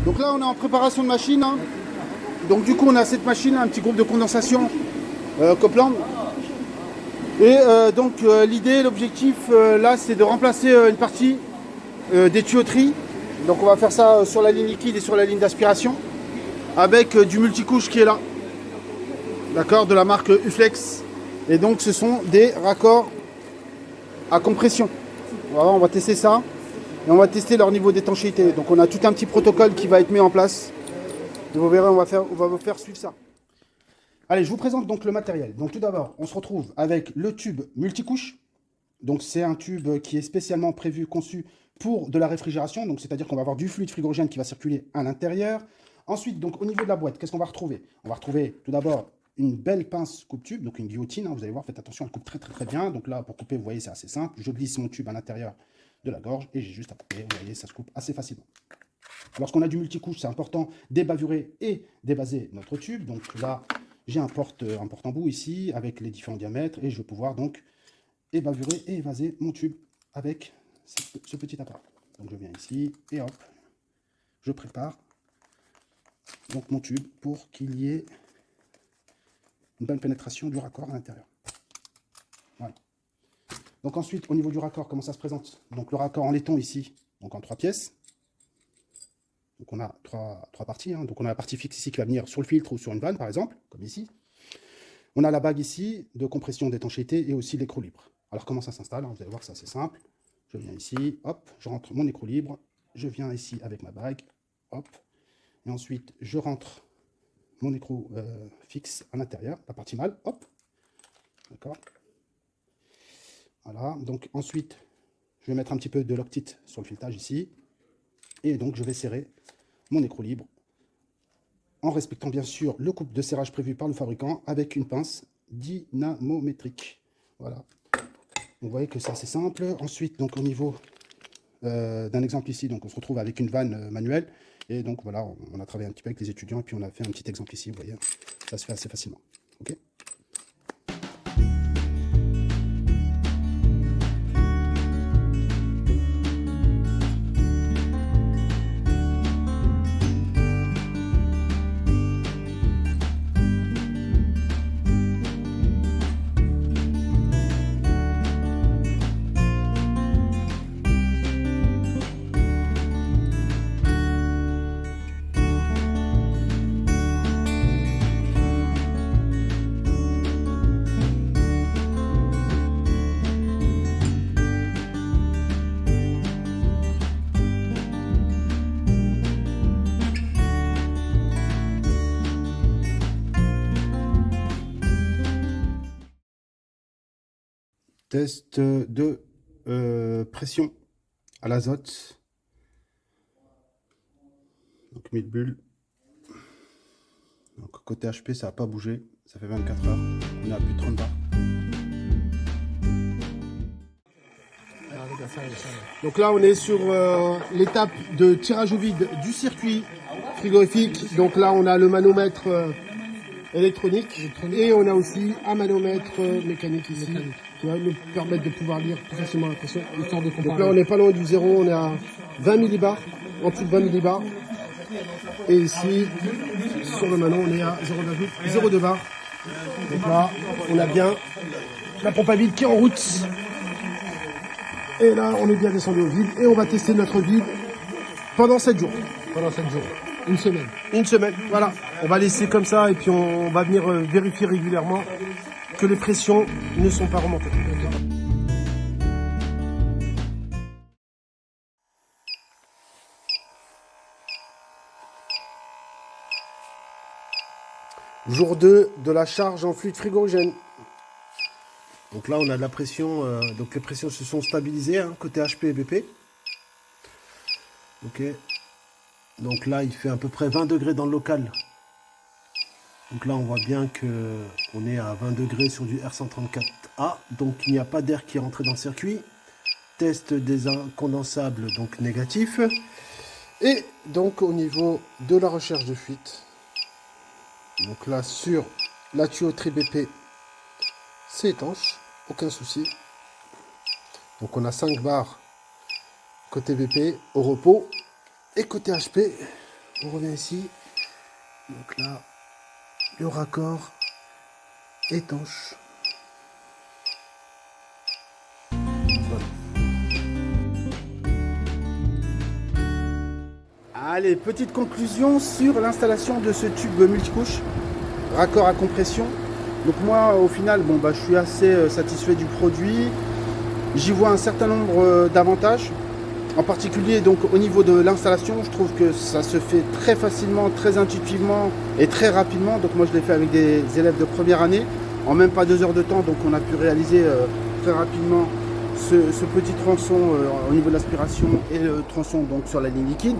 Donc là, on est en préparation de machine. Hein. Donc du coup, on a cette machine, un petit groupe de condensation Copland. Et l'idée, l'objectif, là, c'est de remplacer une partie des tuyauteries. Donc on va faire ça sur la ligne liquide et sur la ligne d'aspiration. Avec du multicouche qui est là. D'accord, de la marque Uflex. Et donc ce sont des raccords à compression. Voilà, on va tester ça. Et on va tester leur niveau d'étanchéité. Donc on a tout un petit protocole qui va être mis en place. Et vous verrez, on va vous faire suivre ça. Allez, je vous présente donc le matériel. Donc tout d'abord, on se retrouve avec le tube multicouche. Donc c'est un tube qui est spécialement prévu, conçu pour de la réfrigération. Donc c'est-à-dire qu'on va avoir du fluide frigorigène qui va circuler à l'intérieur. Ensuite, donc au niveau de la boîte, qu'est-ce qu'on va retrouver? On va retrouver tout d'abord une belle pince coupe-tube, donc une guillotine. Hein, vous allez voir, faites attention, elle coupe très bien. Donc là, pour couper, vous voyez, c'est assez simple. Je glisse mon tube à l'intérieur de la gorge et j'ai juste à couper. Vous voyez, ça se coupe assez facilement. Lorsqu'on a du multicouche, c'est important d'ébavurer et d'évaser notre tube. Donc là, j'ai un porte-embout ici avec les différents diamètres et je vais pouvoir donc ébavurer et évaser mon tube avec ce petit appareil. Donc je viens ici et hop, je prépare donc mon tube pour qu'il y ait une bonne pénétration du raccord à l'intérieur. Voilà. Donc ensuite, au niveau du raccord, comment ça se présente? Donc le raccord en laiton ici, donc en 3 pièces. Donc on a trois parties. Hein. Donc on a la partie fixe ici qui va venir sur le filtre ou sur une vanne par exemple, comme ici. On a la bague ici de compression d'étanchéité et aussi l'écrou libre. Alors comment ça s'installe? Vous allez voir que c'est assez simple. Je viens ici, hop, je rentre mon écrou libre. Je viens ici avec ma bague, hop. Et ensuite, je rentre mon écrou fixe à l'intérieur, la partie mâle, hop. D'accord. Voilà, donc ensuite, je vais mettre un petit peu de Loctite sur le filetage ici. Et donc, je vais serrer mon écrou libre en respectant bien sûr le couple de serrage prévu par le fabricant avec une pince dynamométrique. Voilà. Donc, vous voyez que c'est assez simple. Ensuite, donc au niveau d'un exemple ici, donc on se retrouve avec une vanne manuelle. Et donc voilà, on a travaillé un petit peu avec les étudiants et puis on a fait un petit exemple ici, vous voyez. Ça se fait assez facilement. Ok. Test de pression à l'azote. Donc 1000 bulles. Donc côté HP, ça n'a pas bougé. Ça fait 24 heures. On est à plus de 30 bars. Donc là, on est sur l'étape de tirage au vide du circuit frigorifique. Donc là, on a le manomètre électronique et on a aussi un manomètre mécanique ici qui va nous permettre de pouvoir lire plus facilement la pression. Donc là, on n'est pas loin du zéro, on est à 20 millibars, en dessous de 20 millibars. Et ici, sur le manon, on est à 0,02 bar. Donc là, on a bien la pompe à vide qui est en route. Et là, on est bien descendu au vide et on va tester notre vide pendant 7 jours. Pendant 7 jours. Une semaine. Une semaine, voilà. On va laisser comme ça et puis on va venir vérifier régulièrement que les pressions ne sont pas remontées. Jour 2 de la charge en fluide frigorigène. Donc là, on a de la pression. Donc les pressions se sont stabilisées, hein, côté HP et BP. Ok. Donc là, il fait à peu près 20 degrés dans le local. Donc là, on voit bien qu'on est à 20 degrés sur du R134A. Donc il n'y a pas d'air qui est rentré dans le circuit. Test des incondensables, donc négatif. Et donc au niveau de la recherche de fuite, donc là sur la tuyauterie BP, c'est étanche, aucun souci. Donc on a 5 bars côté BP au repos et côté HP, On revient ici. Donc là, le raccord étanche. Voilà. Allez, petite conclusion sur l'installation de ce tube multicouche, raccord à compression. Donc moi, au final, bon, je suis assez satisfait du produit. J'y vois un certain nombre d'avantages. En particulier, donc, au niveau de l'installation, je trouve que ça se fait très facilement, très intuitivement et très rapidement. Donc moi, je l'ai fait avec des élèves de première année, en même pas 2 heures de temps. Donc on a pu réaliser très rapidement ce petit tronçon au niveau de l'aspiration et le tronçon donc, sur la ligne liquide.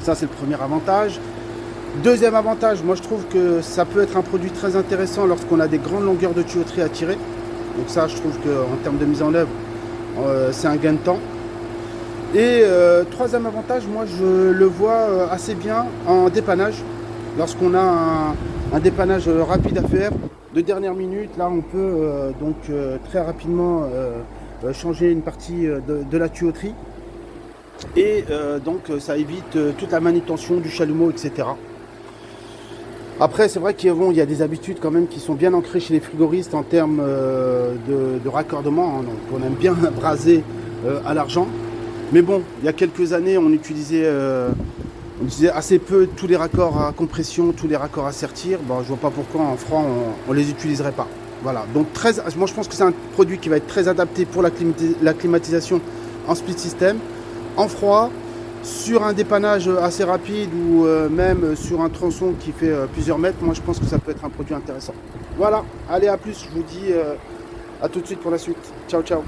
Ça, c'est le premier avantage. Deuxième avantage, moi je trouve que ça peut être un produit très intéressant lorsqu'on a des grandes longueurs de tuyauterie à tirer. Donc ça, je trouve qu'en termes de mise en œuvre, c'est un gain de temps. Et troisième avantage, moi je le vois assez bien en dépannage. Lorsqu'on a un dépannage rapide à faire, de dernière minute, là on peut très rapidement changer une partie de la tuyauterie. Et donc ça évite toute la manutention du chalumeau, etc. Après, c'est vrai qu'il y a des habitudes quand même qui sont bien ancrées chez les frigoristes en termes de raccordement. Hein. Donc on aime bien braser à l'argent. Mais bon, il y a quelques années, on utilisait assez peu tous les raccords à compression, tous les raccords à sertir. Bon, je vois pas pourquoi en froid on les utiliserait pas. Voilà. Donc moi je pense que c'est un produit qui va être très adapté pour la climatisation en split system, en froid, sur un dépannage assez rapide ou même sur un tronçon qui fait plusieurs mètres. Moi je pense que ça peut être un produit intéressant. Voilà. Allez, à plus. Je vous dis à tout de suite pour la suite. Ciao, ciao.